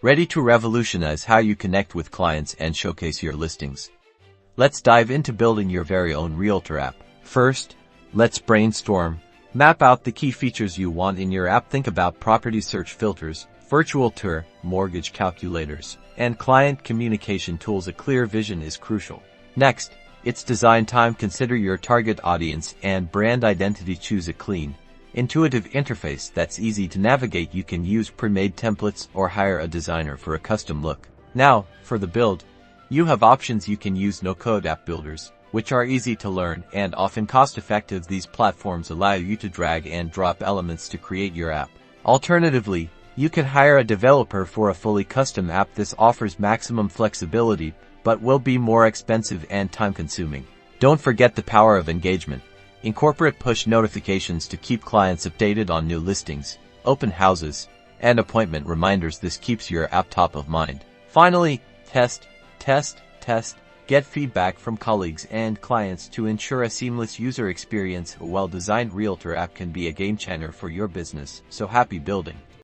ready to revolutionize how you connect with clients and showcase your listings. Let's dive into building your very own Realtor app. First, let's brainstorm. Map out the key features you want in your app. Think about property search filters, virtual tour, mortgage calculators, and client communication tools. A clear vision is crucial. Next, it's design time. Consider your target audience and brand identity. Choose a clean, intuitive interface that's easy to navigate. You can use pre-made templates or hire a designer for a custom look. Now, for the build, you have options. You can use Nocode App Builders, which are easy to learn and often cost-effective. These platforms allow you to drag and drop elements to create your app. Alternatively, you can hire a developer for a fully custom app. This offers maximum flexibility, but will be more expensive and time-consuming. Don't forget the power of engagement. Incorporate push notifications to keep clients updated on new listings, open houses, and appointment reminders. This keeps your app top of mind. Finally, test. Get feedback from colleagues and clients to ensure a seamless user experience. A well-designed Realtor app can be a game changer for your business, so happy building.